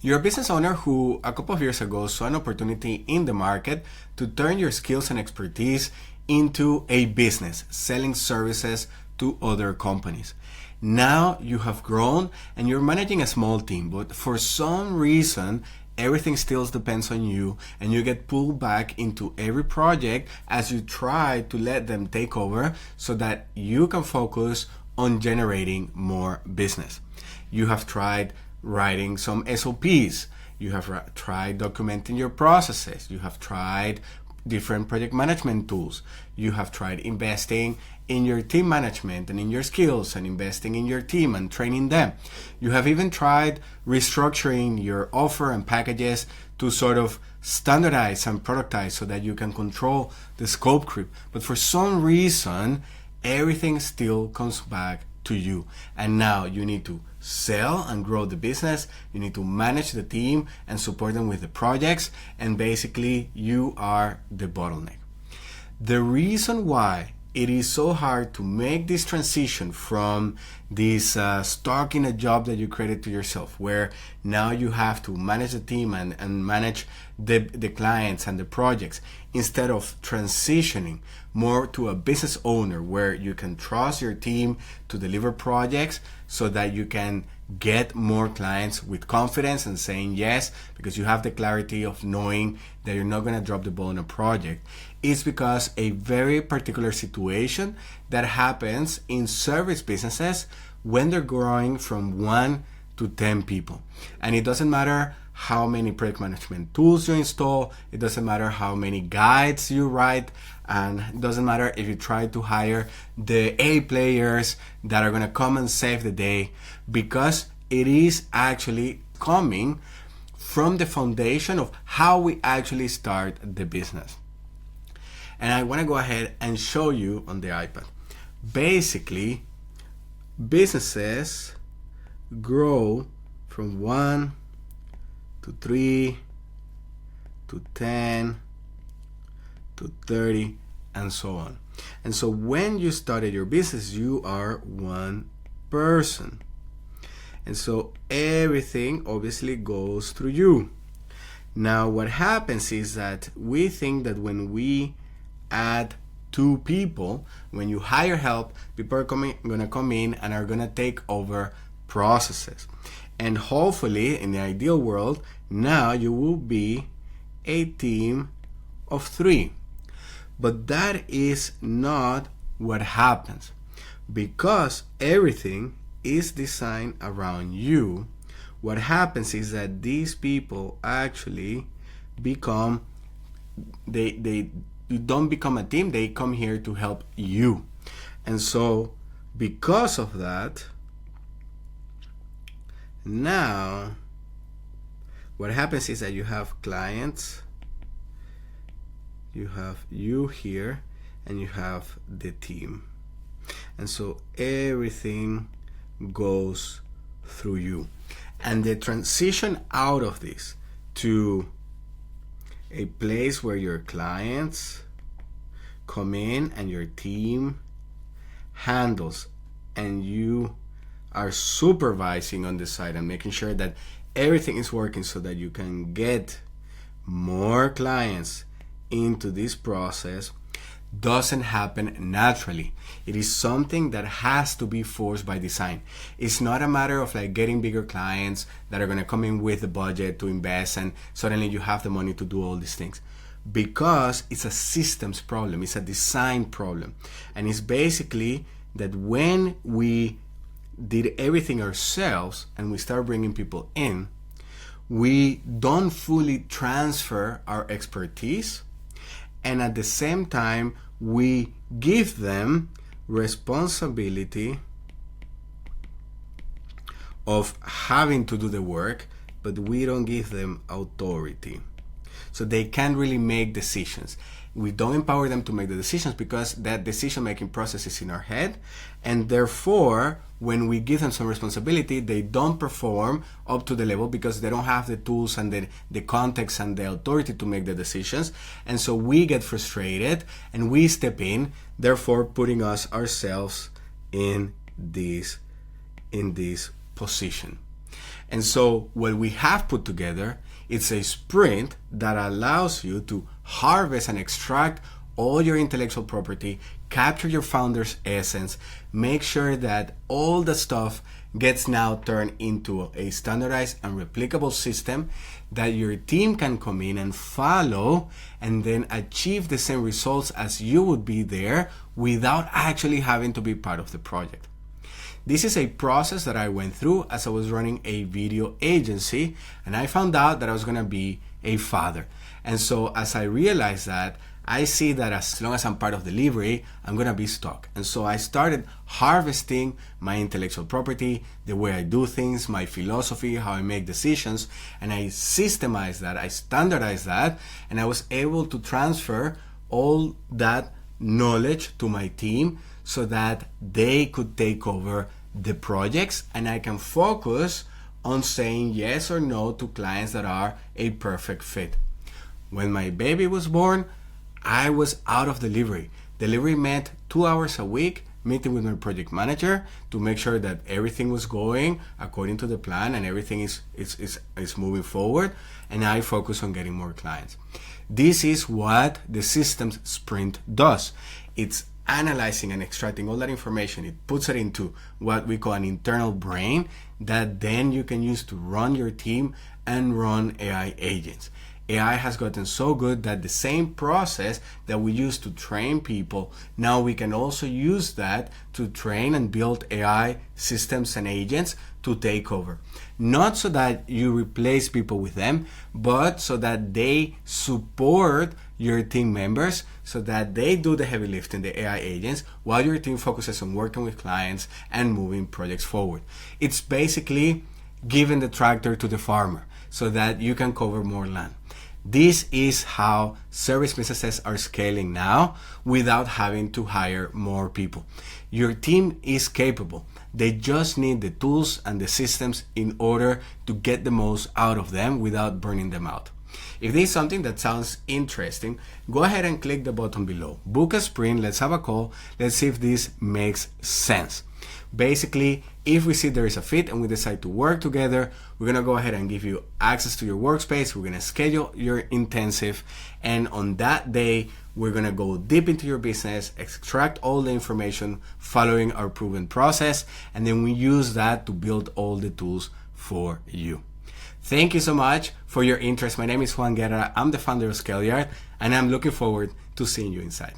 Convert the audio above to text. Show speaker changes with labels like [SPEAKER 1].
[SPEAKER 1] You're a business owner who a couple of years ago saw an opportunity in the market to turn your skills and expertise into a business, selling services to other companies. Now you have grown and you're managing a small team, but for some reason, everything still depends on you and you get pulled back into every project as you try to let them take over so that you can focus on generating more business. You have tried writing some SOPs. You have tried documenting your processes. You have tried different project management tools. You have tried investing in your team management and in your skills and investing in your team and training them. You have even tried restructuring your offer and packages to sort of standardize and productize so that you can control the scope creep. But for some reason, everything still comes back to you. And now you need to sell and grow the business. You need to manage the team and support them with the projects. And basically, you are the bottleneck. The reason why it is so hard to make this transition from this stuck in a job that you created to yourself, where now you have to manage the team and manage the clients and the projects, instead of transitioning more to a business owner where you can trust your team to deliver projects so that you can get more clients with confidence and saying yes because you have the clarity of knowing that you're not going to drop the ball on a project. It's because a very particular situation that happens in service businesses when they're growing from 1 to 10 people. And it doesn't matter how many project management tools you install, it doesn't matter how many guides you write, and it doesn't matter if you try to hire the A players that are going to come and save the day, because it is actually coming from the foundation of how we actually start the business. And I want to go ahead and show you on the iPad. Basically, businesses grow from 1 to 3 to 10 to 30 and so on. And so when you started your business, you are one person. And so everything obviously goes through you. Now what happens is that we think that when we add 2 people, when you hire help, people are going to come in and are going to take over processes. And hopefully, in the ideal world, now you will be a team of 3. But that is not what happens, because everything is designed around you. What happens is that these people actually become, they don't become a team, they come here to help you. And so because of that, now what happens is that you have clients, you have you here, and you have the team. And so everything goes through you. And the transition out of this to a place where your clients come in and your team handles, and you are supervising on the side and making sure that everything is working so that you can get more clients into this process, doesn't happen naturally. It is something that has to be forced by design. It's not a matter of like getting bigger clients that are going to come in with the budget to invest and suddenly you have the money to do all these things, because it's a systems problem, it's a design problem. And it's basically that when we did everything ourselves and we start bringing people in, we don't fully transfer our expertise, and at the same time we give them responsibility of having to do the work, but we don't give them authority. So they can't really make decisions. We don't empower them to make the decisions because that decision-making process is in our head, and therefore when we give them some responsibility, they don't perform up to the level because they don't have the tools and the context and the authority to make the decisions. And so we get frustrated and we step in, therefore putting ourselves in this position. And so what we have put together, it's a sprint that allows you to harvest and extract all your intellectual property, capture your founder's essence, make sure that all the stuff gets now turned into a standardized and replicable system that your team can come in and follow and then achieve the same results as you would be there without actually having to be part of the project. This is a process that I went through as I was running a video agency, and I found out that I was going to be a father. And so as I realized that, I see that as long as I'm part of delivery, I'm going to be stuck. And so I started harvesting my intellectual property, the way I do things, my philosophy, how I make decisions, and I systemized that, I standardized that, and I was able to transfer all that knowledge to my team so that they could take over the projects and I can focus on saying yes or no to clients that are a perfect fit. When my baby was born, I was out of delivery. Delivery meant 2 hours a week meeting with my project manager to make sure that everything was going according to the plan and everything is moving forward, and I focus on getting more clients. This is what the systems sprint does. It's analyzing and extracting all that information. It puts it into what we call an internal brain that then you can use to run your team and run AI agents. AI has gotten so good that the same process that we use to train people, now we can also use that to train and build AI systems and agents to take over. Not so that you replace people with them, but so that they support your team members, so that they do the heavy lifting, the AI agents, while your team focuses on working with clients and moving projects forward. It's basically giving the tractor to the farmer so that you can cover more land. This is how service businesses are scaling now without having to hire more people. Your team is capable. They just need the tools and the systems in order to get the most out of them without burning them out. If this is something that sounds interesting, go ahead and click the button below. Book a sprint, let's have a call, let's see if this makes sense. Basically, if we see there is a fit and we decide to work together, we're going to go ahead and give you access to your workspace. We're going to schedule your intensive, and on that day, we're going to go deep into your business, extract all the information following our proven process, and then we use that to build all the tools for you. Thank you so much for your interest. My name is Juan Guerra. I'm the founder of ScaleYard, and I'm looking forward to seeing you inside.